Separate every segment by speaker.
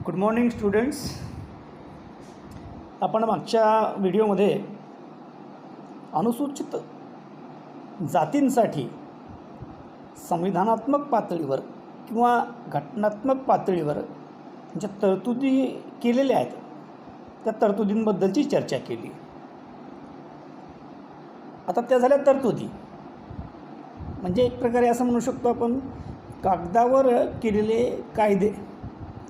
Speaker 1: Good morning students. आपण मागच्या व्हिडिओमध्ये अनुसूचित जातींसाठी संविधानात्मक पातळीवर किंवा घटनात्मक पातळीवर ज्या तरतुदी केलेल्या आहेत त्या तरतुदींबद्दलची चर्चा केली. आता त्या झाल्या तरतुदी, म्हणजे एक प्रकारे असं म्हणू शकतो आपण कागदावर केलेले कायदे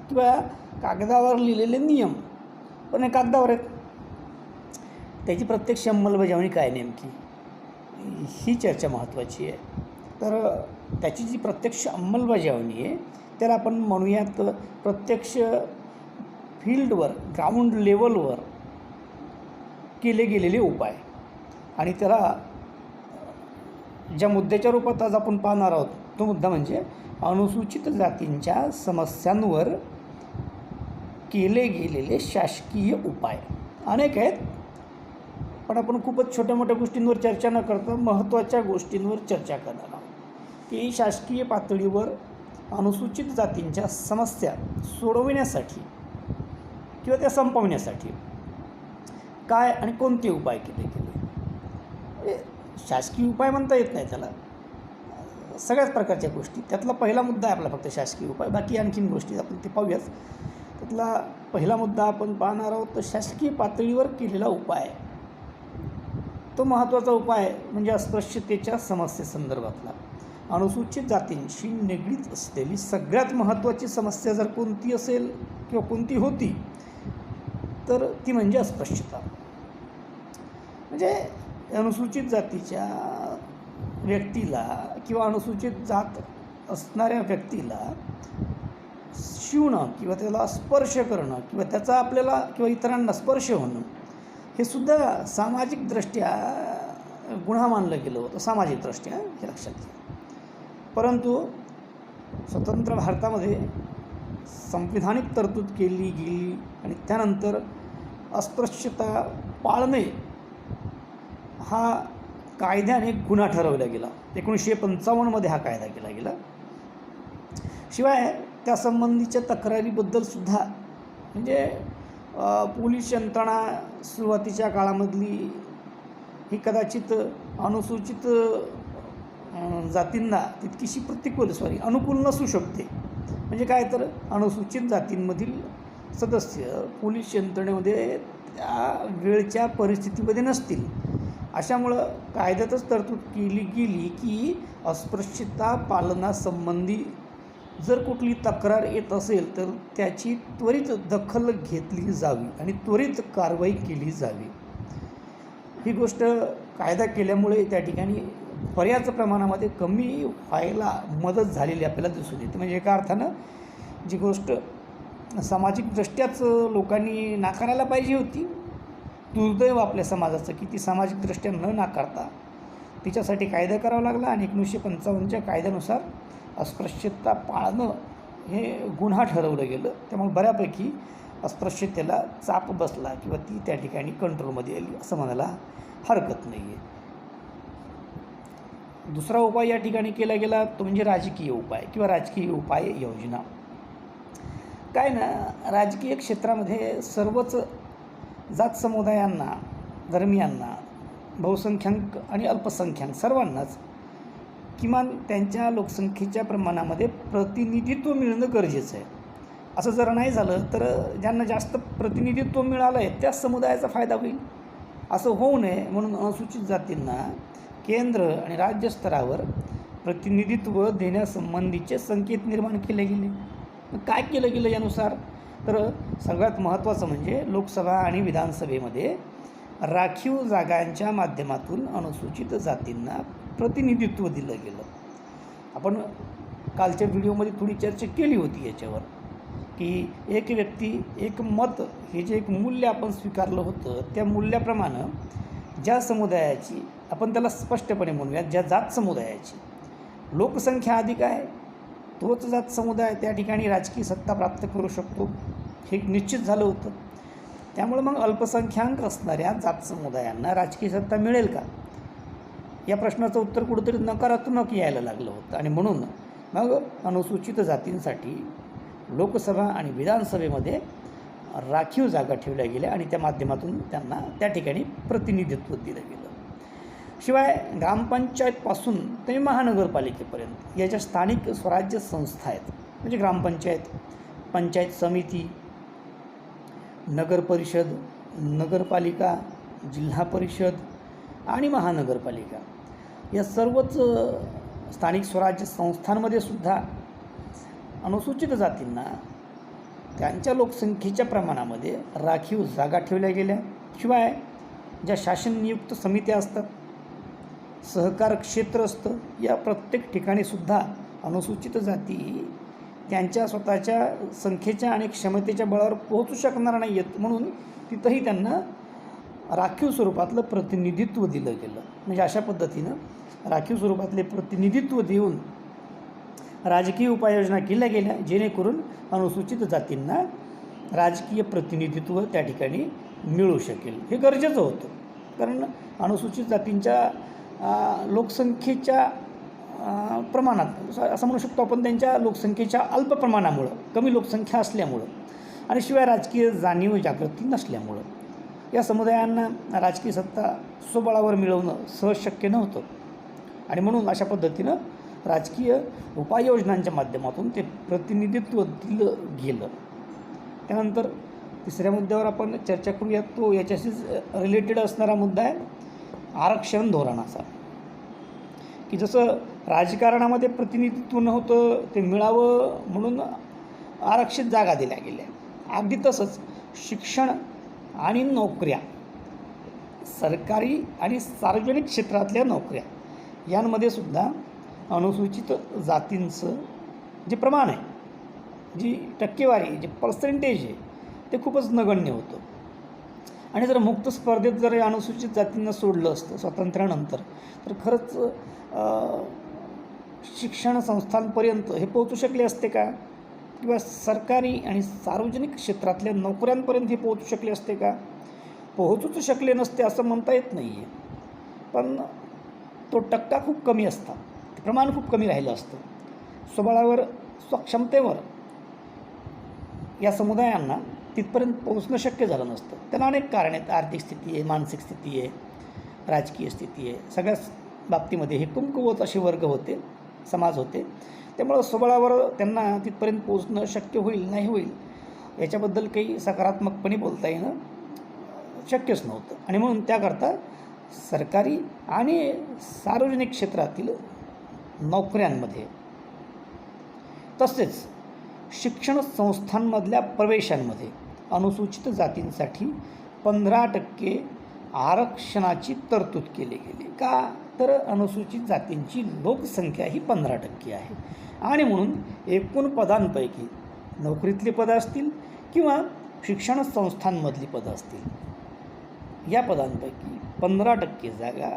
Speaker 1: किंवा कागदावर लिहिलेले नियम, पण हे कागदावर आहेत. त्याची प्रत्यक्ष अंमलबजावणी काय नेमकी, ही चर्चा महत्त्वाची आहे. तर त्याची जी प्रत्यक्ष अंमलबजावणी आहे त्याला आपण म्हणूयात प्रत्यक्ष फील्डवर ग्राउंड लेवलवर केले गेलेले उपाय. आणि त्याला ज्या मुद्द्याच्या रूपात आज आपण पाहणार आहोत तो मुद्दा म्हणजे अनुसूचित जातींच्या समस्यांवर केले गेलेले शासकीय उपाय. अनेक आहेत, पण आपण खूपच छोट्या मोठ्या गोष्टींवर चर्चा न करता महत्त्वाच्या गोष्टींवर चर्चा करणार आहोत की शासकीय पातळीवर अनुसूचित जातींच्या समस्या सोडविण्यासाठी किंवा त्या संपवण्यासाठी काय आणि कोणते उपाय केले गेले. शासकीय उपाय म्हणता येत नाही त्याला, सगळ्याच प्रकारच्या गोष्टी. त्यातला पहिला मुद्दा आहे आपला फक्त शासकीय उपाय, बाकी आणखीन गोष्टी आपण ते पाहूयाच. त्यातला पहिला मुद्दा आपण पाहणार आहोत तर शासकीय पातळीवर केलेला उपाय. तो महत्त्वाचा उपाय म्हणजे अस्पृश्यतेच्या समस्येसंदर्भातला. अनुसूचित जातींशी निगडीत असलेली सगळ्यात महत्त्वाची समस्या जर कोणती असेल किंवा कोणती होती तर ती म्हणजे अस्पृश्यता. म्हणजे अनुसूचित जातीच्या व्यक्तीला किंवा अनुसूचित जात असणाऱ्या व्यक्तीला शिवणं किंवा त्याला स्पर्श करणं किंवा त्याचा आपल्याला किंवा इतरांना स्पर्श होणं हे सुद्धा सामाजिकदृष्ट्या गुन्हा मानलं गेलं होतं, सामाजिकदृष्ट्या, हे लक्षात घ्या. परंतु स्वतंत्र भारतामध्ये संविधानिक तरतूद केली गेली आणि त्यानंतर अस्पृश्यता पाळणे हा कायद्याने गुन्हा ठरवला गेला. 1955मध्ये हा कायदा केला गेला. शिवाय त्यासंबंधीच्या तक्रारीबद्दलसुद्धा म्हणजे पोलीस यंत्रणा सुरुवातीच्या काळामधली ही कदाचित अनुसूचित जातींना तितकीशी अनुकूल नसू शकते. म्हणजे काय तर अनुसूचित जातींमधील सदस्य पोलीस यंत्रणेमध्ये त्या वेळच्या परिस्थितीमध्ये नसतील. अशामुळं कायद्यातच तरतूद केली गेली की अस्पृश्यता पालनासंबंधी जर कुठली तक्रार येत असेल तर त्याची त्वरित दखल घेतली जावी आणि त्वरित कारवाई केली जावी. ही गोष्ट कायदा केल्यामुळे त्या ठिकाणी बऱ्याच प्रमाणामध्ये कमी व्हायला मदत झालेली आपल्याला दिसून येते. म्हणजे एका अर्थानं जी गोष्ट सामाजिकदृष्ट्याच लोकांनी नाकारायला पाहिजे होती, दुर्दैव आपल्या समाजाचं की ती सामाजिकदृष्ट्या न नाकारता तिच्यासाठी कायदा करावा लागला. आणि 1955च्या कायद्यानुसार अस्पृश्यता पाळणं हे गुन्हा ठरवलं गेलं. त्यामुळे बऱ्यापैकी अस्पृश्यतेला चाप बसला किंवा ती त्या ठिकाणी कंट्रोलमध्ये आली असं म्हणायला हरकत नाही आहे. दुसरा उपाय या ठिकाणी केला गेला तो म्हणजे राजकीय उपाय किंवा राजकीय उपाय योजना. काय ना, राजकीय क्षेत्रामध्ये सर्वच जात समुदायांना, धर्मियांना, बहुसंख्याक आणि अल्पसंख्याक सर्वांनाच किमान त्यांच्या लोकसंख्येच्या प्रमाणामध्ये प्रतिनिधित्व मिळणं गरजेचं आहे. असं जर नाही झालं तर ज्यांना जास्त प्रतिनिधित्व मिळालं आहे त्याच समुदायाचा फायदा होईल. असं होऊ नये म्हणून अनुसूचित जातींना केंद्र आणि राज्य स्तरावर प्रतिनिधित्व देण्यासंबंधीचे संकेत निर्माण केले गेले. काय केलं गेलं यानुसार तर सगळ्यात महत्त्वाचं म्हणजे लोकसभा आणि विधानसभेमध्ये राखीव जागांच्या माध्यमातून अनुसूचित जातींना प्रतिनिधित्व दिलं गेलं. आपण कालच्या व्हिडिओमध्ये थोडी चर्चा केली होती याच्यावर की एक व्यक्ती एक मत हे जे एक मूल्य आपण स्वीकारलं होतं त्या मूल्याप्रमाणे ज्या समुदायाची, आपण त्याला स्पष्टपणे म्हणूयात, ज्या जात समुदायाची लोकसंख्या अधिक आहे तोच जात समुदाय त्या ठिकाणी राजकीय सत्ता प्राप्त करू शकतो हे निश्चित झालं होतं. त्यामुळे मग अल्पसंख्याक असणाऱ्या जात समुदायांना राजकीय सत्ता मिळेल का या प्रश्नाचं उत्तर कुठंतरी नकारात्मक यायला लागलं होतं. आणि म्हणून मग अनुसूचित जातींसाठी लोकसभा आणि विधानसभेमध्ये राखीव जागा ठेवल्या गेल्या आणि त्या माध्यमातून त्यांना त्या ठिकाणी प्रतिनिधित्व दिलं गेलं. शिवाय ग्रामपंचायतपासून ते महानगरपालिकेपर्यंत या ज्या स्थानिक स्वराज्य संस्था आहेत, म्हणजे ग्रामपंचायत, पंचायत समिती, नगर परिषद, नगरपालिका, जिल्हा परिषद आणि महानगरपालिका, या सर्वच स्थानिक स्वराज्य संस्थांमध्ये सुद्धा अनुसूचित जातींना त्यांच्या लोकसंख्येच्या प्रमाणामध्ये राखीव जागा ठेवल्या गेल्या. शिवाय ज्या शासननियुक्त समित्या असतात, सहकार क्षेत्र असतं, या प्रत्येक ठिकाणीसुद्धा अनुसूचित जाती त्यांच्या स्वतःच्या संख्येच्या आणि क्षमतेच्या बळावर पोहोचू शकणार नाही आहेत, म्हणून तिथंही त्यांना राखीव स्वरूपातलं प्रतिनिधित्व दिलं गेलं. म्हणजे अशा पद्धतीनं राखीव स्वरूपातले प्रतिनिधित्व देऊन राजकीय उपाययोजना केल्या गेल्या, जेणेकरून अनुसूचित जातींना राजकीय प्रतिनिधित्व त्या ठिकाणी मिळू शकेल. हे गरजेचं होतं, कारण अनुसूचित जातींच्या लोकसंख्येच्या प्रमाणात असं म्हणू शकतो आपण, त्यांच्या लोकसंख्येच्या अल्प प्रमाणामुळं, कमी लोकसंख्या असल्यामुळं आणि शिवाय राजकीय जाणीव जागृती नसल्यामुळं या समुदायांना राजकीय सत्ता स्वबळावर मिळवणं सहज शक्य नव्हतं. आणि म्हणून अशा पद्धतीनं राजकीय उपाययोजनांच्या माध्यमातून ते प्रतिनिधित्व दिलं गेलं. त्यानंतर तिसऱ्या मुद्द्यावर आपण चर्चा करूयात. तो याच्याशीच रिलेटेड असणारा मुद्दा आहे आरक्षण धोरणाचा, की जसं राजकारणामध्ये प्रतिनिधित्व नव्हतं ते मिळावं म्हणून आरक्षित जागा दिल्या गेल्या, अगदी तसंच शिक्षण आणि नोकऱ्या, सरकारी आणि सार्वजनिक क्षेत्रातल्या नोकऱ्या यांमध्ये सुद्धा अनुसूचित जातींचं जे प्रमाण आहे, जी टक्केवारी, जे पर्सेंटेज आहे, ते खूपच नगण्य होतं. आणि जर मुक्त स्पर्धेत जर अनुसूचित जातींना सोडलं असतं स्वातंत्र्यानंतर, तर खरंच शिक्षण संस्थांपर्यंत हे पोहोचू शकले असते का? किंवा सरकारी आणि सार्वजनिक क्षेत्रातल्या नोकऱ्यांपर्यंत हे पोहोचू शकले असते का? पोहोचूच शकले नसते असं म्हणता येत नाही आहे, पण तो टक्का खूप कमी असता, प्रमाण खूप कमी राहिलं असतं. स्वबळावर, स्वक्षमतेवर या समुदायांना तिथपर्यंत पोहोचणं शक्य झालं नसतं. त्याला अनेक कारणे आहेत. आर्थिक स्थिती आहे, मानसिक स्थिती आहे, राजकीय स्थिती आहे. सगळ्याच बाबतीमध्ये हे कमकुवत असे वर्ग होते, समाज होते. त्यामुळं स्वबळावर त्यांना तिथपर्यंत पोहोचणं शक्य होईल नाही होईल याच्याबद्दल काही सकारात्मकपणे बोलता येणं शक्यच नव्हतं. आणि म्हणून त्याकरता सरकारी आणि सार्वजनिक क्षेत्रातील नोकऱ्यांमध्ये तसेच शिक्षण संस्थांमधल्या प्रवेशांमध्ये अनुसूचित जातींसाठी 15% आरक्षणाची तरतूद केली गेली. का? तर अनुसूचित जातींची लोकसंख्या ही 15% आहे आणि म्हणून एकूण पदांपैकी नोकरीतली पदं असतील किंवा शिक्षण संस्थांमधली पदं असतील, या पदांपैकी 15% जागा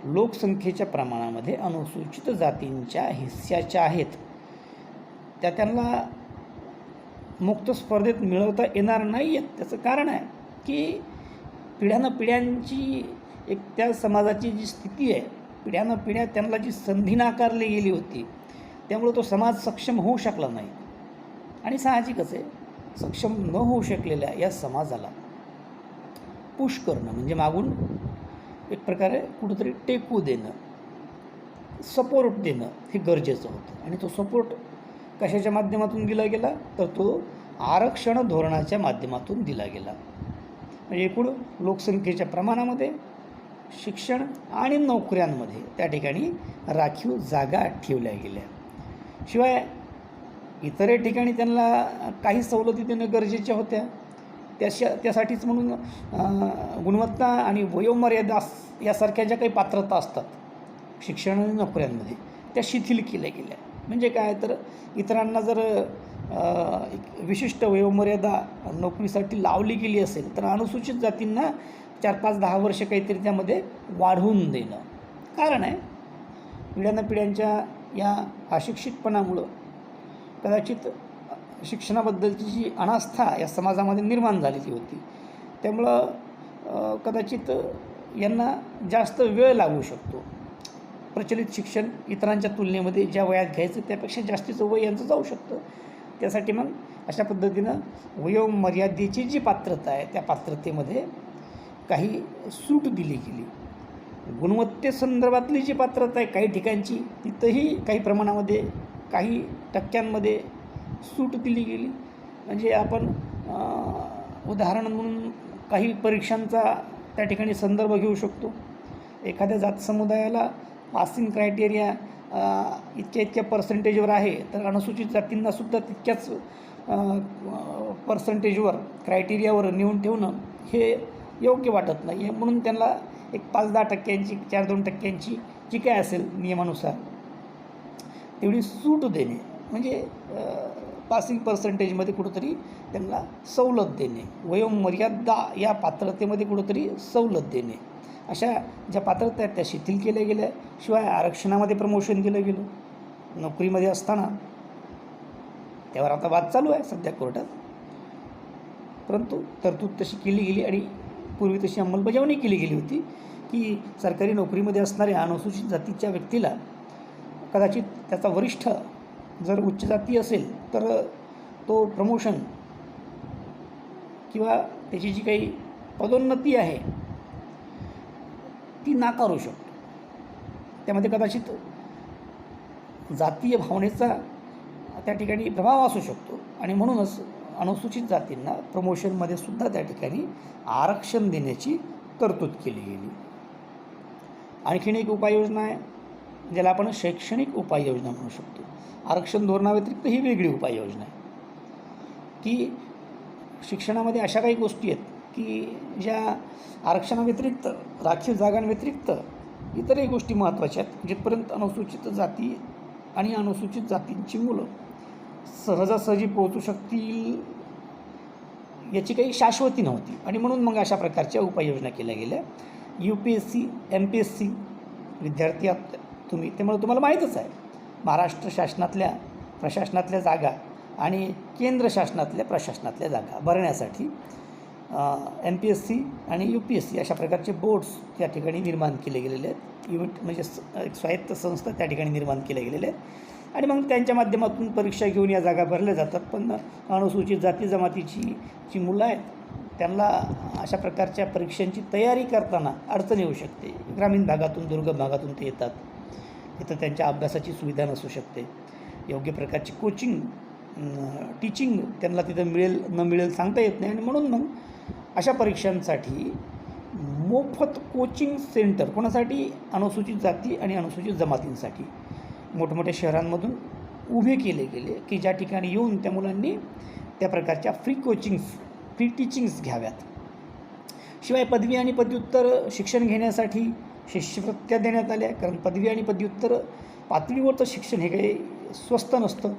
Speaker 1: लोकसंख्येच्या प्रमाणामध्ये अनुसूचित जातींच्या हिस्साच्या आहेत. त्या त्यांना मुक्त स्पर्धेत मिळवता येणार नाही आहेत. त्याचं कारण आहे की पिढ्यानपिढ्यांची एक त्या समाजाची जी स्थिती आहे, पिढ्यानपिढ्या त्यांना जी संधी नाकारली गेली होती, त्यामुळे तो समाज सक्षम होऊ शकला नाही. आणि साहजिकच आहे, सक्षम न होऊ शकलेल्या या समाजाला पुश करणं म्हणजे मागून एक प्रकारे कुठंतरी टेकू देणं, सपोर्ट देणं हे गरजेचं होतं. आणि तो सपोर्ट कशाच्या माध्यमातून दिला गेला? तर तो आरक्षण धोरणाच्या माध्यमातून दिला गेला. म्हणजे एकूण लोकसंख्येच्या प्रमाणामध्ये शिक्षण आणि नोकऱ्यांमध्ये त्या ठिकाणी राखीव जागा ठेवल्या गेल्या. शिवाय इतर ठिकाणी त्यांना काही सवलती देणं गरजेच्या होत्या. त्यासाठीच म्हणून गुणवत्ता आणि वयोमर्यादा यासारख्या ज्या काही पात्रता असतात शिक्षण आणि नोकऱ्यांमध्ये, त्या शिथिल केल्या गेल्या. म्हणजे काय, तर इतरांना जर एक विशिष्ट वयोमर्यादा नोकरीसाठी लावली गेली असेल, तर अनुसूचित जातींना 4-5-10 वर्ष काहीतरी त्यामध्ये वाढवून देणं. कारण आहे, पिढ्यानपिढ्यांच्या या अशिक्षितपणामुळं कदाचित शिक्षणाबद्दलची जी अनास्था या समाजामध्ये निर्माण झालेली होती, त्यामुळं कदाचित यांना जास्त वेळ लागू शकतो. प्रचलित शिक्षण इतरांच्या तुलनेमध्ये ज्या वयात घ्यायचं त्यापेक्षा जास्तीचं वय यांचं जाऊ शकतं. त्यासाठी मग अशा पद्धतीनं वयोमर्यादेची जी पात्रता आहे त्या पात्रतेमध्ये काही सूट दिली गेली. गुणवत्तेसंदर्भातली जी पात्रता आहे काही ठिकाणची तिथंही काही प्रमाणामध्ये काही टक्क्यांमध्ये सूट दिली गेली. म्हणजे आपण उदाहरण म्हणून काही परीक्षांचा त्या ठिकाणी संदर्भ घेऊ शकतो. एखाद्या जात समुदायाला पासिंग क्रायटेरिया इतक्या पर्सेंटेजवर आहे, तर अनुसूचित जातींनासुद्धा तितक्याच पर्सेंटेजवर क्रायटेरियावर नेऊन ठेवणं हे योग्य वाटत नाही आहे. म्हणून त्यांना एक 5-10% 4-2% जी काय असेल नियमानुसार तेवढी सूट देणे, म्हणजे पासिंग पर्सेंटेजमध्ये कुठंतरी त्यांना सवलत देणे, वयोमर्यादा या पात्रतेमध्ये कुठंतरी सवलत देणे, अशा ज्या पात्रता आहेत त्या शिथिल केल्या गेल्या. शिवाय आरक्षणामध्ये प्रमोशन दिलं गेलं. नोकरीमध्ये असताना त्यावर आता वाद चालू आहे सध्या कोर्टात, परंतु तरतूद तशी केली गेली आणि पूर्वी तशी अंमलबजावणी केली गेली होती की सरकारी नोकरीमध्ये असणाऱ्या अनुसूचित जातीच्या व्यक्तीला कदाचित त्याचा वरिष्ठ जर उच्च जाती असेल तर तो प्रमोशन किंवा त्याची जी काही पदोन्नती आहे ती नाकारू शकतो. त्यामध्ये कदाचित जातीय भावनेचा त्या ठिकाणी प्रभाव असू शकतो आणि म्हणूनच अनुसूचित जातींना प्रमोशनमध्ये सुद्धा त्या ठिकाणी आरक्षण देण्याची तरतूद केली गेली. आणखीन एक उपाययोजना आहे ज्याला आपण शैक्षणिक उपाययोजना म्हणू शकतो. आरक्षण धोरणाव्यतिरिक्त ही वेगळी उपाययोजना आहे की शिक्षणामध्ये अशा काही गोष्टी आहेत की ज्या आरक्षणाव्यतिरिक्त राखीव जागांव्यतिरिक्त इतरही गोष्टी महत्त्वाच्या आहेत, जिथपर्यंत अनुसूचित जाती आणि अनुसूचित जातींची मुलं सहजासहजी पोहोचू शकतील याची काही शाश्वती नव्हती आणि म्हणून मग अशा प्रकारच्या उपाययोजना केल्या गेल्या. UPSC MPSC विद्यार्थी आहात तुम्ही, त्यामुळे तुम्हाला माहीतच आहे महाराष्ट्र शासनातल्या प्रशासनातल्या जागा आणि केंद्र शासनातल्या प्रशासनातल्या जागा भरण्यासाठी MPSC आणि UPSC अशा प्रकारचे बोर्ड्स त्या ठिकाणी निर्माण केले गेलेले आहेत. युनिट म्हणजे एक स्वायत्त संस्था त्या ठिकाणी निर्माण केल्या गेलेल्या आहेत आणि मग त्यांच्या माध्यमातून परीक्षा घेऊन या जागा भरल्या जातात. पण अनुसूचित जाती जमातीची जी मुलं आहेत त्यांना अशा प्रकारच्या परीक्षांची तयारी करताना अडचण येऊ शकते. ग्रामीण भागातून दुर्गम भागातून ते येतात, तिथं त्यांच्या अभ्यासाची सुविधा नसू शकते, योग्य प्रकारची कोचिंग टीचिंग त्यांना तिथं मिळेल न मिळेल सांगता येत नाही आणि म्हणून मग अशा परीक्षांसाठी मोफत कोचिंग सेंटर कोणासाठी अनुसूचित जाती आणि अनुसूचित जमातींसाठी मोठमोठ्या शहरांमधून उभे केले गेले की ज्या ठिकाणी येऊन त्या मुलांनी त्या प्रकारच्या फ्री टीचिंग्स घ्याव्यात. शिवाय पदवी आणि पदव्युत्तर शिक्षण घेण्यासाठी शिष्यवृत्त्या देण्यात आल्या, कारण पदवी आणि पदव्युत्तर पातळीवरचं शिक्षण हे काही स्वस्त नसतं.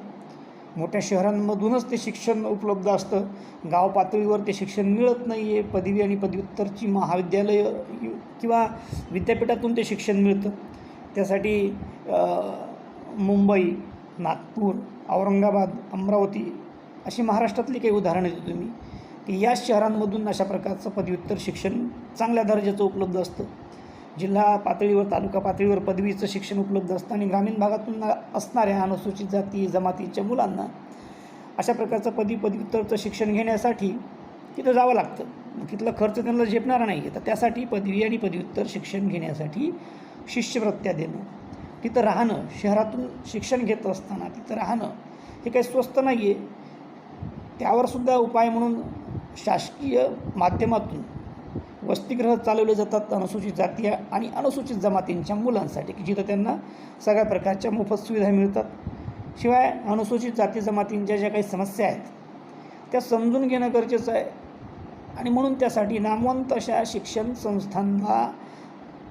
Speaker 1: मोठ्या शहरांमधूनच ते शिक्षण उपलब्ध असतं, गाव पातळीवर ते शिक्षण मिळत नाही आहे. पदवी आणि पदव्युत्तरची महाविद्यालयं किंवा विद्यापीठातून ते शिक्षण मिळतं. त्यासाठी मुंबई, नागपूर, औरंगाबाद, अमरावती अशी महाराष्ट्रातली काही उदाहरणं देतो तुम्ही की या शहरांमधून अशा प्रकारचं पदव्युत्तर शिक्षण चांगल्या दर्जाचं उपलब्ध असतं. जिल्हा पातळीवर तालुका पातळीवर पदवीचं शिक्षण उपलब्ध असतं आणि ग्रामीण भागातून असणाऱ्या अनुसूचित जाती जमातीच्या मुलांना अशा प्रकारचं पदव्युत्तरचं शिक्षण घेण्यासाठी तिथं जावं लागतं. तिथला खर्च त्यांना झेपणारा नाही आहे. तर त्यासाठी पदवी आणि पदव्युत्तर शिक्षण घेण्यासाठी शिष्यवृत्त्या देणं, तिथं राहणं, शहरातून शिक्षण घेत असताना तिथं राहणं हे काही स्वस्त नाही आहे. त्यावरसुद्धा उपाय म्हणून शासकीय माध्यमातून वसतिगृह चालवले जातात अनुसूचित जाती आणि अनुसूचित जमातींच्या मुलांसाठी की जिथं त्यांना सगळ्या प्रकारच्या मोफत सुविधा मिळतात. शिवाय अनुसूचित जाती जमातींच्या ज्या काही समस्या आहेत त्या समजून घेणं गरजेचं आहे आणि म्हणून त्यासाठी नामवंत अशा शिक्षण संस्थांना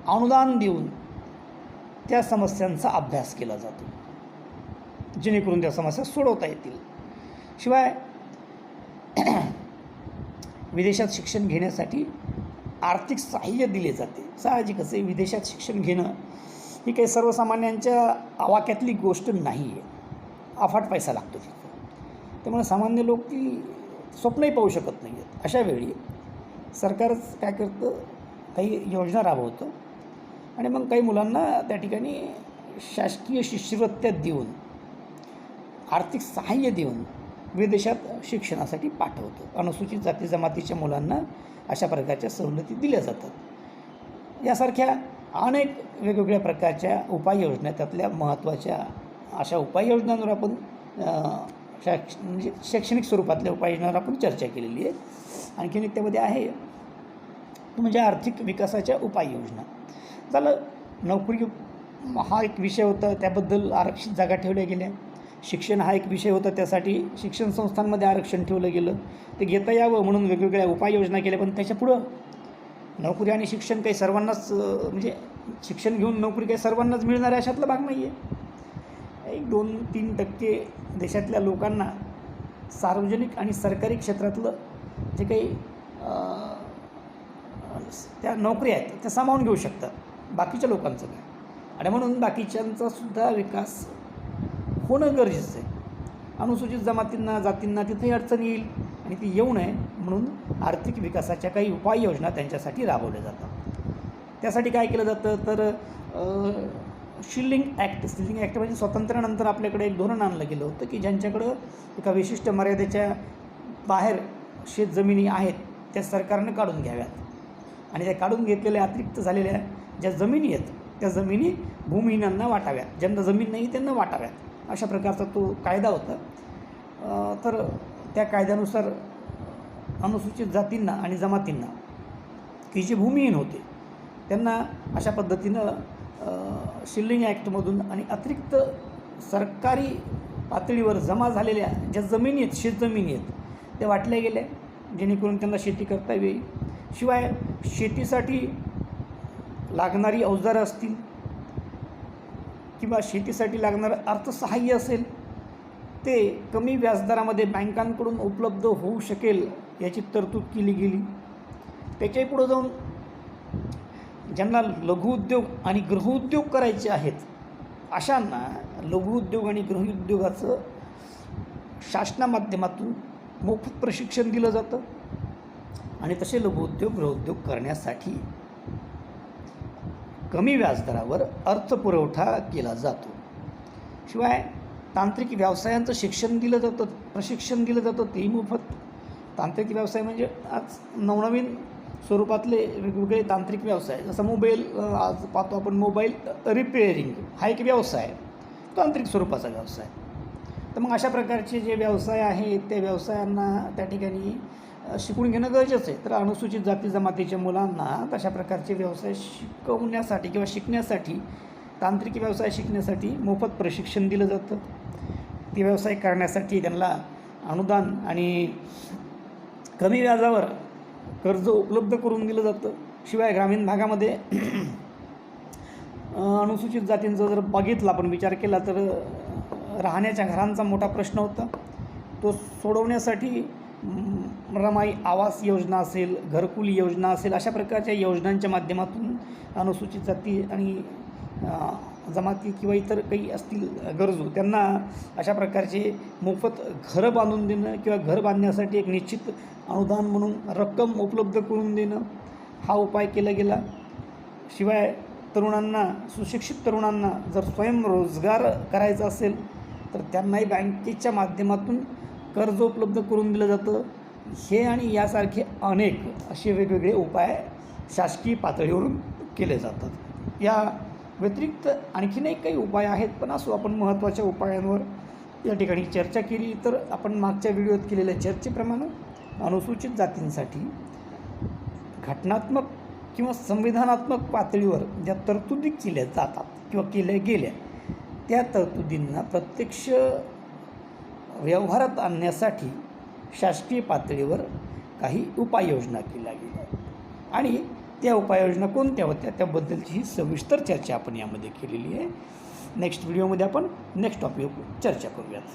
Speaker 1: अनुदान देऊन त्या समस्यांचा अभ्यास केला जातो जेणेकरून त्या समस्या सोडवता येतील. शिवाय विदेशात शिक्षण घेण्यासाठी आर्थिक सहाय्य दिले जाते. साहजिकच आहे, विदेशात शिक्षण घेणं ही काही सर्वसामान्यांच्या आवाक्यातली गोष्ट नाही आहे. अफाट पैसा लागतो तिथं, त्यामुळे सामान्य लोक ती स्वप्नही पाहू शकत नाही आहेत. अशा वेळी सरकारच काय करतं, काही योजना राबवतं आणि मग काही मुलांना त्या ठिकाणी शासकीय शिष्यवृत्त्या देऊन आर्थिक सहाय्य देऊन विदेशात शिक्षणासाठी पाठवतो. अनुसूचित जाती जमातीच्या मुलांना अशा प्रकारच्या सवलती दिल्या जातात. यासारख्या अनेक वेगवेगळ्या प्रकारच्या उपाययोजना, त्यातल्या महत्त्वाच्या अशा उपाययोजनांवर आपण म्हणजे शैक्षणिक स्वरूपातल्या उपाययोजनांवर आपण चर्चा केलेली आहे. आणखीन एक त्यामध्ये आहे म्हणजे आर्थिक विकासाच्या उपाययोजना. झालं, नोकरी हा एक विषय होता, त्याबद्दल आरक्षित जागा ठेवल्या गेल्या. शिक्षण हा एक विषय होता, त्यासाठी शिक्षण संस्थांमध्ये आरक्षण ठेवलं गेलं, ते घेता यावं म्हणून वेगवेगळ्या उपाययोजना केल्या. पण त्याच्यापुढं नोकरी आणि शिक्षण काही सर्वांनाच म्हणजे शिक्षण घेऊन नोकरी काही सर्वांनाच मिळणार आहे अशातला भाग नाही आहे. 1-2-3% देशातल्या लोकांना सार्वजनिक आणि सरकारी क्षेत्रातलं जे काही त्या नोकरी आहेत त्या सामावून घेऊ शकतात, बाकीच्या लोकांचं काय. आणि म्हणून बाकीच्यांचासुद्धा विकास होणं गरजेचं आहे. अनुसूचित जमातींना जातींना तिथेही अडचण येईल आणि ती येऊ नये म्हणून आर्थिक विकासाच्या काही उपाययोजना त्यांच्यासाठी राबवल्या जातात. त्यासाठी काय केलं जातं तर शिल्लिंग ॲक्ट म्हणजे स्वातंत्र्यानंतर आपल्याकडे एक धोरण आणलं गेलं होतं की ज्यांच्याकडं एका विशिष्ट मर्यादेच्या बाहेर शेतजमिनी आहेत त्या सरकारनं काढून घ्याव्यात आणि त्या काढून घेतलेल्या अतिरिक्त झालेल्या ज्या जमिनी आहेत त्या जमिनी भूमिहीनांना वाटाव्यात, ज्यांना जमीन नाही त्यांना वाटाव्यात, अशा प्रकारचा तो कायदा होता. तर त्या कायद्यानुसार अनुसूचित जातींना आणि जमातींना की जे भूमिहीन होते त्यांना अशा पद्धतीनं शिल्लिंग ॲक्टमधून आणि अतिरिक्त सरकारी पातळीवर जमा झालेल्या ज्या जमिनी आहेत, शेतजमिनी आहेत, त्या वाटल्या गेल्या जेणेकरून त्यांना शेती करता येईल. शिवाय शेतीसाठी लागणारी अवजारं असतील किंवा शेतीसाठी लागणारं अर्थसहाय्य असेल ते कमी व्याजदरामध्ये बँकांकडून उपलब्ध होऊ शकेल याची तरतूद केली गेली. त्याच्याही पुढं जाऊन ज्यांना लघुउद्योग आणि गृहउद्योग करायचे आहेत अशांना लघुउद्योग आणि गृहउद्योगाचं शासनामाध्यमातून मोफत प्रशिक्षण दिलं जातं आणि तसे लघुउद्योग गृहउद्योग करण्यासाठी कमी व्याजदरावर अर्थपुरवठा केला जातो. शिवाय तांत्रिक व्यवसायांचं शिक्षण दिलं जातं, प्रशिक्षण दिलं जातं, तेही मोफत. तांत्रिक व्यवसाय म्हणजे आज नवनवीन स्वरूपातले वेगवेगळे तांत्रिक व्यवसाय, जसं मोबाईल आज पाहतो आपण, मोबाईल रिपेअरिंग हा एक व्यवसाय, तांत्रिक स्वरूपाचा व्यवसाय. तर मग अशा प्रकारचे जे व्यवसाय आहेत त्या व्यवसायांना त्या ठिकाणी शिकून घेणं गरजेचं आहे. तर अनुसूचित जाती जमातीच्या मुलांना तशा प्रकारचे व्यवसाय शिकवण्यासाठी किंवा शिकण्यासाठी, तांत्रिक व्यवसाय शिकण्यासाठी मोफत प्रशिक्षण दिलं जातं. ते व्यवसाय करण्यासाठी त्यांना अनुदान आणि कमी व्याजावर कर्ज उपलब्ध करून दिलं जातं. शिवाय ग्रामीण भागामध्ये अनुसूचित जातींचा जर बघितला आपण विचार केला तर राहण्याच्या घरांचा मोठा प्रश्न होता. तो सोडवण्यासाठी रमाई आवास योजना असेल, घरकुल योजना असेल, अशा प्रकारच्या योजनांच्या माध्यमातून अनुसूचित जाती आणि जमाती किंवा इतर काही असतील गरजू त्यांना अशा प्रकारचे मोफत घरं बांधून देणं किंवा घर बांधण्यासाठी एक निश्चित अनुदान म्हणून रक्कम उपलब्ध करून देणं हा उपाय केला गेला. शिवाय तरुणांना, सुशिक्षित तरुणांना जर स्वयंरोजगार करायचा असेल तर त्यांनाही बँकेच्या माध्यमातून कर्ज उपलब्ध करून दिलं जातं. हे आणि यासारखे अनेक असे वेगवेगळे उपाय शासकीय पातळीवरून केले जातात. या व्यतिरिक्त आणखीन एक काही उपाय आहेत, पण असो आपण महत्त्वाच्या उपायांवर या ठिकाणी चर्चा केली. तर आपण मागच्या व्हिडिओत केलेल्या चर्चेप्रमाणे अनुसूचित जातींसाठी घटनात्मक किंवा संविधानात्मक पातळीवर ज्या तरतुदी केल्या जातात किंवा केल्या गेल्या त्या तरतुदींना प्रत्यक्ष व्यवहारात आणण्यासाठी शासकीय पातळीवर काही उपाययोजना केल्या गेल्या आणि त्या उपाययोजना कोणत्या होत्या त्याबद्दलची ही सविस्तर चर्चा आपण यामध्ये केलेली आहे. नेक्स्ट व्हिडिओमध्ये आपण नेक्स्ट टॉपिकवर चर्चा करूयात.